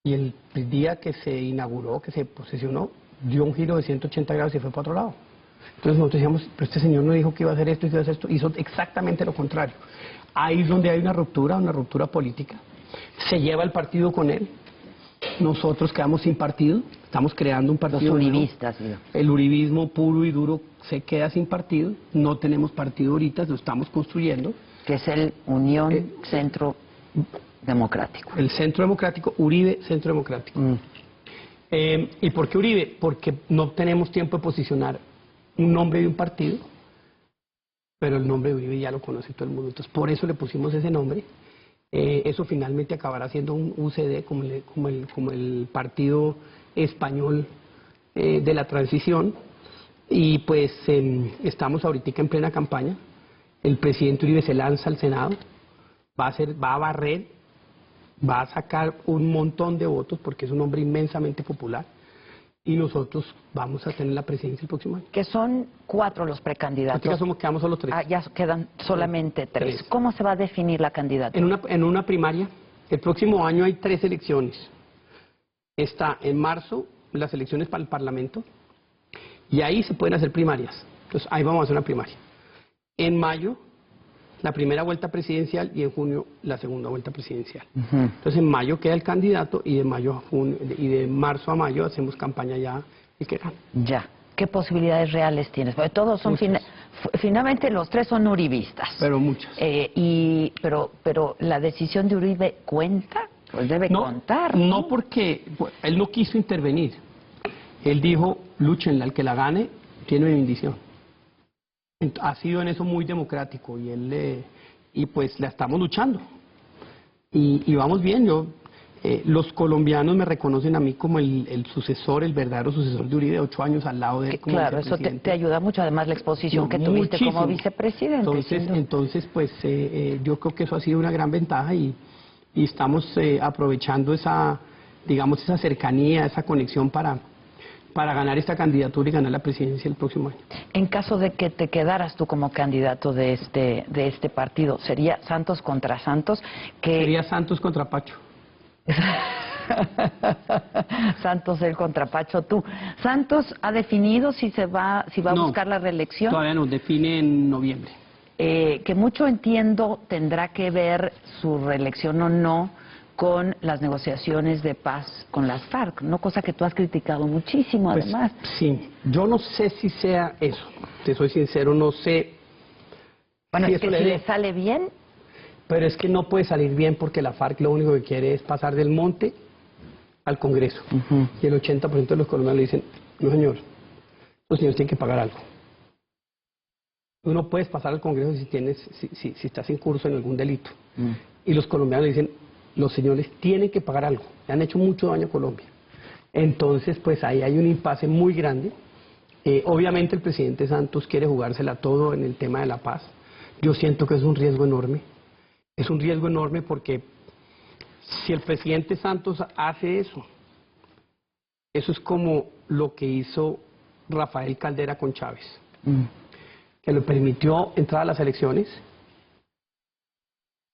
Y el día que se inauguró, que se posesionó, dio un giro de 180 grados y fue para otro lado. Entonces nosotros decíamos, pero este señor no dijo que iba a hacer esto y que iba a hacer esto. Hizo exactamente lo contrario. Ahí es donde hay una ruptura política. Se lleva el partido con él. nosotros quedamos sin partido, estamos creando un partido. Los uribistas, digo. El uribismo puro y duro se queda sin partido, no tenemos partido ahorita, lo estamos construyendo. Que es el Unión Centro Democrático. El Centro Democrático, Uribe Centro Democrático. ¿Y por qué Uribe? Porque no tenemos tiempo de posicionar un nombre de un partido, pero el nombre de Uribe ya lo conoce todo el mundo, entonces por eso le pusimos ese nombre. Eso finalmente acabará siendo un UCD como el partido español de la transición, y pues estamos ahorita en plena campaña. El presidente Uribe se lanza al Senado, va a barrer, va a sacar un montón de votos porque es un hombre inmensamente popular, y nosotros vamos a tener la presidencia el próximo año. Que son 4 los precandidatos. Quedamos solo 3. Ah, ya quedan solamente 3. 3. ¿Cómo se va a definir la candidatura? En una primaria, el próximo año hay 3 elecciones. Está en marzo las elecciones para el Parlamento, y ahí se pueden hacer primarias. Entonces ahí vamos a hacer una primaria. En mayo, la primera vuelta presidencial, y en junio la segunda vuelta presidencial. Entonces en mayo queda el candidato, y de mayo a junio, y de marzo a mayo hacemos campaña ya el que gana. Ya. ¿Qué posibilidades reales tienes? Porque todos son finalmente los 3 son uribistas. Pero muchas. Pero la decisión de Uribe cuenta, pues debe contar. No, porque él no quiso intervenir. Él dijo, lúchenla, el que la gane tiene mi bendición. Ha sido en eso muy democrático, y pues la estamos luchando y vamos bien. Los colombianos me reconocen a mí como el sucesor, el verdadero sucesor de Uribe, 8 años al lado de él como claro, eso te ayuda mucho, además la exposición que tuviste como vicepresidente. Entonces pues yo creo que eso ha sido una gran ventaja, y estamos aprovechando esa cercanía, esa conexión para ganar esta candidatura y ganar la presidencia el próximo año. En caso de que te quedaras tú como candidato de este partido, ¿sería Santos contra Santos? Sería Santos contra Pacho. Santos él contra Pacho tú. ¿Santos ha definido si va a buscar la reelección? Todavía no, define en noviembre. Que mucho entiendo tendrá que ver su reelección o no con las negociaciones de paz con las FARC, ¿no? Cosa que tú has criticado muchísimo, pues, además. Sí, yo no sé si sea eso, te soy sincero, no sé. Bueno, es que si le sale bien. Pero es que no puede salir bien, porque la FARC lo único que quiere es pasar del monte al Congreso. Y el 80% de los colombianos le dicen, no señor, los señores tienen que pagar algo. Tú no puedes pasar al Congreso si estás en curso en algún delito. Y los colombianos le dicen, los señores tienen que pagar algo, le han hecho mucho daño a Colombia. Entonces, pues ahí hay un impasse muy grande. Obviamente el presidente Santos quiere jugársela todo en el tema de la paz. Yo siento que es un riesgo enorme. Es un riesgo enorme porque si el presidente Santos hace eso es como lo que hizo Rafael Caldera con Chávez, que le permitió entrar a las elecciones,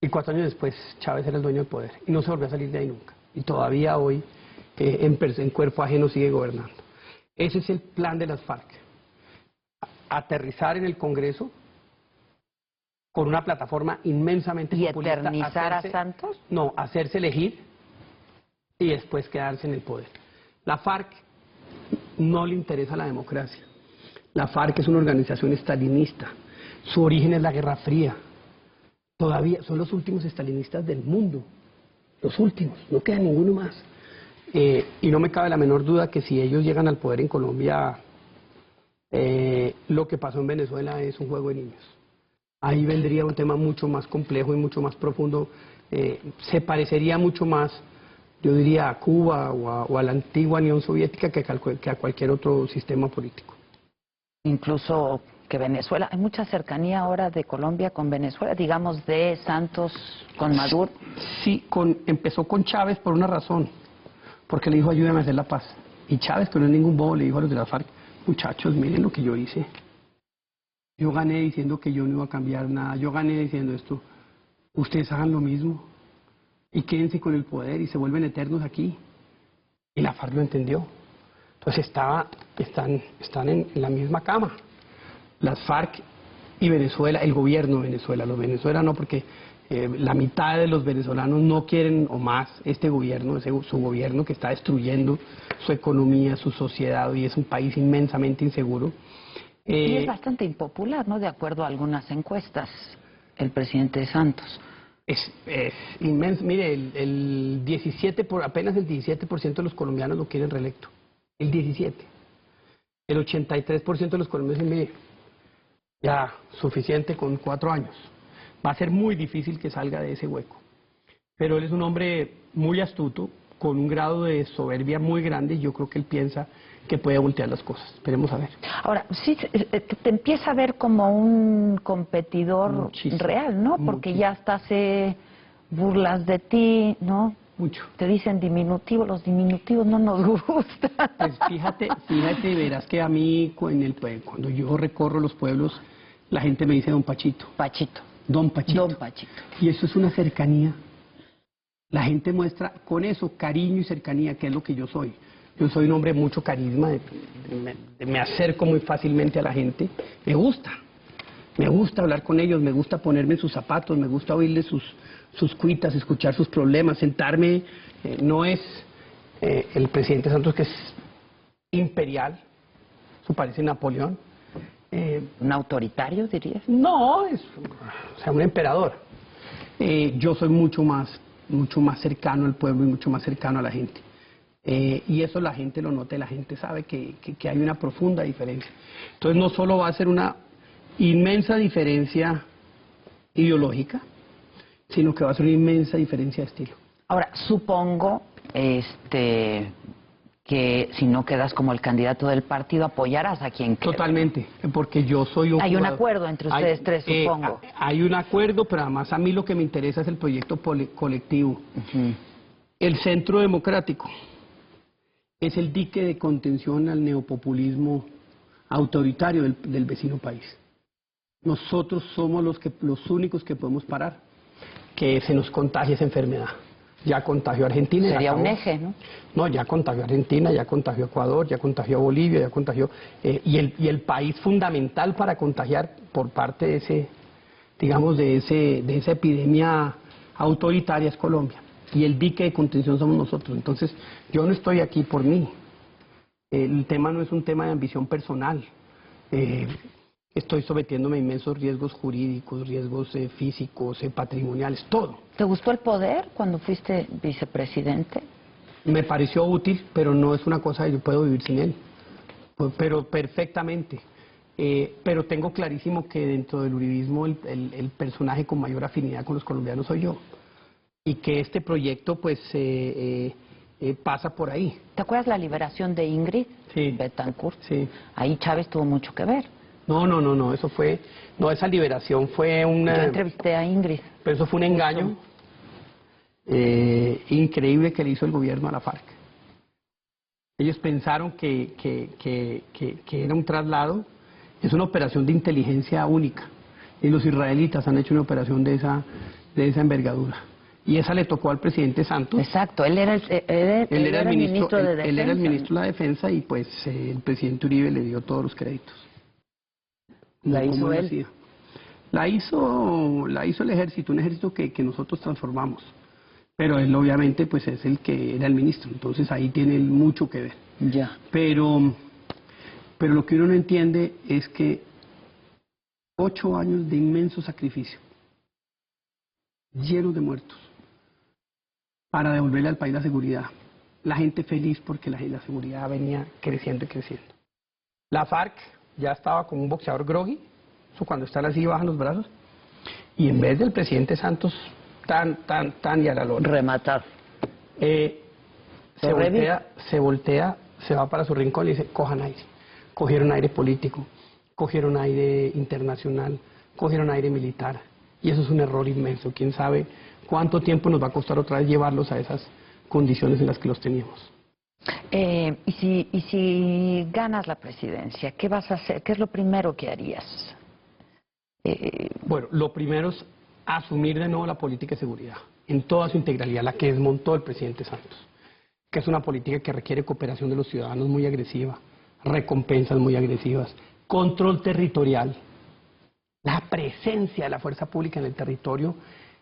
y 4 años después Chávez era el dueño del poder y no se volvió a salir de ahí nunca, y todavía hoy en cuerpo ajeno sigue gobernando. Ese es el plan de las FARC: aterrizar en el Congreso con una plataforma inmensamente populista. ¿Y eternizar a Santos? No, hacerse elegir y después quedarse en el poder. La FARC no le interesa la democracia. La FARC es una organización estalinista. Su origen es la Guerra Fría. Todavía son los últimos estalinistas del mundo. Los últimos, no queda ninguno más. Y no me cabe la menor duda que si ellos llegan al poder en Colombia, lo que pasó en Venezuela es un juego de niños. Ahí vendría un tema mucho más complejo y mucho más profundo. Se parecería mucho más, yo diría, a Cuba o a la antigua Unión Soviética que a cualquier otro sistema político. Incluso que Venezuela, hay mucha cercanía ahora de Colombia con Venezuela, digamos de Santos con Maduro. Sí, empezó con Chávez por una razón, porque le dijo ayúdame a hacer la paz. Y Chávez, que no es ningún bobo, le dijo a los de la FARC, muchachos, miren lo que yo hice. Yo gané diciendo que yo no iba a cambiar nada, yo gané diciendo esto, ustedes hagan lo mismo y quédense con el poder y se vuelven eternos aquí. Y la FARC lo entendió. Entonces están en la misma cama. Las FARC y Venezuela, el gobierno de Venezuela, los venezolanos no, porque La mitad de los venezolanos no quieren o más este gobierno, su gobierno que está destruyendo su economía, su sociedad, y es un país inmensamente inseguro. Y es bastante impopular, ¿no? De acuerdo a algunas encuestas, el presidente Santos. Es inmenso. Mire, apenas el 17% de los colombianos lo quieren reelecto. El 17%. El 83% de los colombianos dicen, mire, ya, suficiente con 4 años. Va a ser muy difícil que salga de ese hueco. Pero él es un hombre muy astuto, con un grado de soberbia muy grande, y yo creo que él piensa que puede voltear las cosas. Esperemos a ver. Ahora, sí, te empieza a ver como un competidor Muchísimo, real, ¿no? Porque muchísimo. ya hasta se burlas de ti, ¿no? Mucho. Te dicen diminutivo, los diminutivos no nos gustan. Pues fíjate, verás que a mí, cuando yo recorro los pueblos, la gente me dice Don Pachito. Pachito. Don Pachito. Don Pachito. Y eso es una cercanía. La gente muestra con eso cariño y cercanía, que es lo que yo soy. Yo soy un hombre de mucho carisma, me acerco muy fácilmente a la gente. Me gusta hablar con ellos, me gusta ponerme en sus zapatos, me gusta oírles sus cuitas, escuchar sus problemas, sentarme. No es el presidente Santos, que es imperial, eso parece Napoleón. ¿Un autoritario, dirías? No, es un emperador. Yo soy mucho más cercano al pueblo y mucho más cercano a la gente. Y eso la gente lo nota, y la gente sabe que hay una profunda diferencia. Entonces no solo va a ser una inmensa diferencia ideológica, sino que va a ser una inmensa diferencia de estilo. Ahora, supongo que si no quedas como el candidato del partido, apoyarás a quien quede. Totalmente, porque yo soy un Hay un jugador. acuerdo entre ustedes tres, supongo. Hay un acuerdo, pero además a mí lo que me interesa es el proyecto colectivo. El Centro Democrático es el dique de contención al neopopulismo autoritario del vecino país. Nosotros somos los únicos que podemos parar que se nos contagie esa enfermedad. Ya contagió a Argentina. Sería un eje, ¿no? No, ya contagió a Argentina, ya contagió a Ecuador, ya contagió a Bolivia, ya contagió... y el país fundamental para contagiar por parte de esa epidemia autoritaria es Colombia. Y el dique de contención somos nosotros. Entonces, yo no estoy aquí por mí. El tema no es un tema de ambición personal. Estoy sometiéndome a inmensos riesgos jurídicos, riesgos físicos, patrimoniales, todo. ¿Te gustó el poder cuando fuiste vicepresidente? Me pareció útil, pero no es una cosa que yo puedo vivir sin él. Pero perfectamente. Pero tengo clarísimo que dentro del uribismo el personaje con mayor afinidad con los colombianos soy yo. Y que este proyecto pues pasa por ahí. ¿Te acuerdas la liberación de Ingrid? Sí. Betancourt. Sí. Ahí Chávez tuvo mucho que ver. No, eso fue... No, esa liberación fue una... Yo entrevisté a Ingrid. Pero eso fue un engaño increíble que le hizo el gobierno a la FARC. Ellos pensaron que era un traslado. Es una operación de inteligencia única. Y los israelitas han hecho una operación de esa envergadura. Y esa le tocó al presidente Santos. Exacto, él era el ministro de Defensa. Él era el ministro de la Defensa, y pues el presidente Uribe le dio todos los créditos. ¿La hizo él? La hizo el ejército, un ejército que nosotros transformamos. Pero él obviamente pues es el que era el ministro, entonces ahí tiene mucho que ver. Ya. Pero lo que uno no entiende es que 8 años de inmenso sacrificio, llenos de muertos, para devolverle al país la seguridad. La gente feliz porque la seguridad venía creciendo y creciendo. La FARC ya estaba como un boxeador groggy, eso cuando están así bajan los brazos, y en vez del presidente Santos tan y a la lona. Rematar. Se voltea, se va para su rincón y dice, cojan aire. Cogieron aire político, cogieron aire internacional, cogieron aire militar. Y eso es un error inmenso. ¿Quién sabe cuánto tiempo nos va a costar otra vez llevarlos a esas condiciones en las que los teníamos? Y si ganas la presidencia, ¿qué vas a hacer? ¿Qué es lo primero que harías? Bueno, lo primero es asumir de nuevo la política de seguridad, en toda su integralidad, la que desmontó el presidente Santos, que es una política que requiere cooperación de los ciudadanos muy agresiva, recompensas muy agresivas, control territorial, la presencia de la fuerza pública en el territorio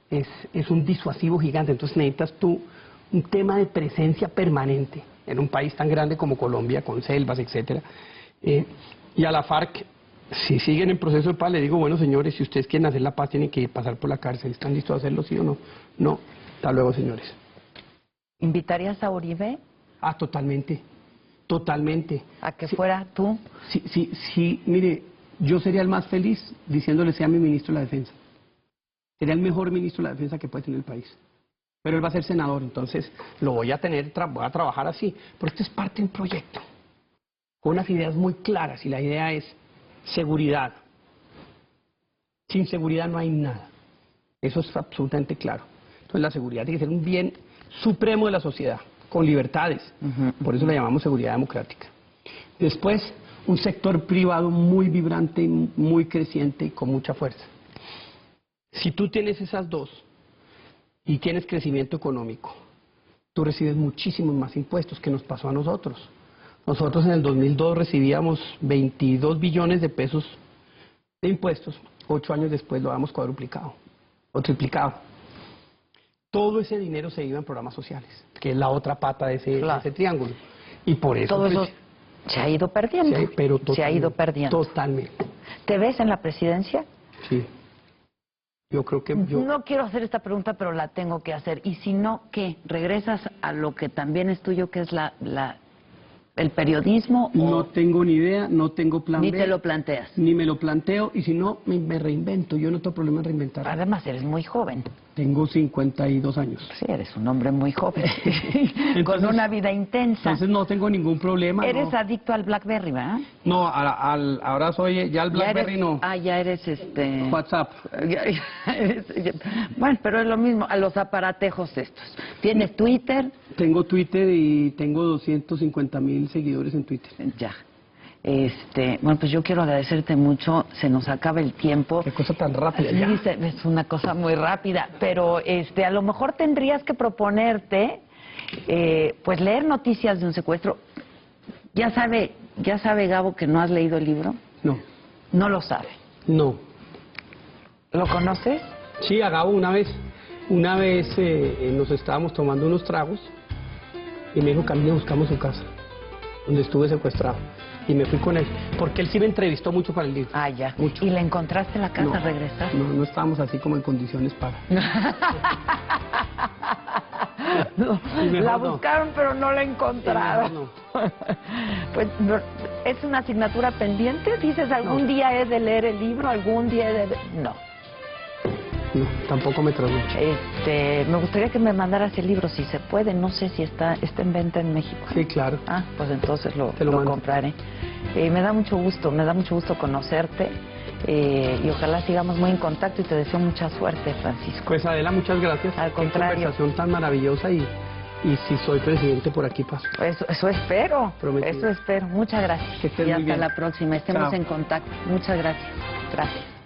es un disuasivo gigante. Entonces necesitas tú un tema de presencia permanente en un país tan grande como Colombia, con selvas, etcétera. Y a la FARC, si siguen en proceso de paz, le digo, bueno, señores, si ustedes quieren hacer la paz, tienen que pasar por la cárcel. ¿Están listos a hacerlo, sí o no? No. Hasta luego, señores. ¿Invitarías a Uribe Ah, totalmente. Totalmente. a que fuera tú? Sí, mire, yo sería el más feliz diciéndole sea mi ministro de la Defensa. Sería el mejor ministro de la Defensa que puede tener el país. Pero él va a ser senador, entonces lo voy a tener, voy a trabajar así. Pero esto es parte de un proyecto, con unas ideas muy claras, y la idea es seguridad. Sin seguridad no hay nada. Eso es absolutamente claro. Entonces la seguridad tiene que ser un bien supremo de la sociedad, con libertades. Por eso la llamamos seguridad democrática. Después, un sector privado muy vibrante, muy creciente y con mucha fuerza. Si tú tienes esas dos y tienes crecimiento económico, tú recibes muchísimos más impuestos que nos pasó a nosotros. Nosotros en el 2002 recibíamos 22 billones de pesos de impuestos. 8 años después lo habíamos cuadruplicado o triplicado. Todo ese dinero se iba en programas sociales, que es la otra pata de ese triángulo. Y por eso... Todo eso se ha ido perdiendo. Se ha ido perdiendo. Totalmente. ¿Te ves en la presidencia? Sí. Yo creo que... No quiero hacer esta pregunta, pero la tengo que hacer. Y si no, ¿qué? ¿Regresas a lo que también es tuyo, que es el periodismo? No tengo ni idea, no tengo plan Ni B. te lo planteas. Ni me lo planteo, y si no, me reinvento. Yo no tengo problema en reinventar. Además, eres muy joven. Tengo 52 años. Sí, eres un hombre muy joven. Entonces, con una vida intensa. Entonces no tengo ningún problema. Eres no. adicto al BlackBerry, ¿verdad? No, ahora soy ya el BlackBerry no. Ah, ya eres WhatsApp. Bueno, pero es lo mismo, a los aparatejos estos. ¿Tienes Twitter? Tengo Twitter y tengo 250,000 seguidores en Twitter. Ya. Bueno, pues yo quiero agradecerte mucho, se nos acaba el tiempo. Qué cosa tan rápida. Sí, ya. es una cosa muy rápida, pero a lo mejor tendrías que proponerte, pues leer noticias de un secuestro. Ya sabe Gabo que no has leído el libro. No. No lo sabe. No. ¿Lo conoces? Sí, a Gabo una vez nos estábamos tomando unos tragos y me dijo, Camilo, buscamos su casa, donde estuve secuestrado. Y me fui con él, porque él sí me entrevistó mucho para el libro. Ah, ya. Mucho. ¿Y le encontraste la casa, No, regresaste? No estábamos así como en condiciones para... La buscaron, pero no la encontraron. No. Pues es una asignatura pendiente. Dices, algún día he de leer el libro, algún día he de... No. No, tampoco me trasnocho. Me gustaría que me mandaras el libro, si se puede. No sé si está en venta en México. Sí, claro. Ah, pues entonces lo mando. compraré. Me da mucho gusto conocerte. Y ojalá sigamos muy en contacto, y te deseo mucha suerte, Francisco. Pues Adela, muchas gracias. Al contrario. Qué conversación tan maravillosa, y si soy presidente por aquí paso. Eso espero. Prometido. Eso espero. Muchas gracias. Que estés y muy hasta bien. la próxima. Estemos Chao. en contacto. Muchas gracias. Gracias.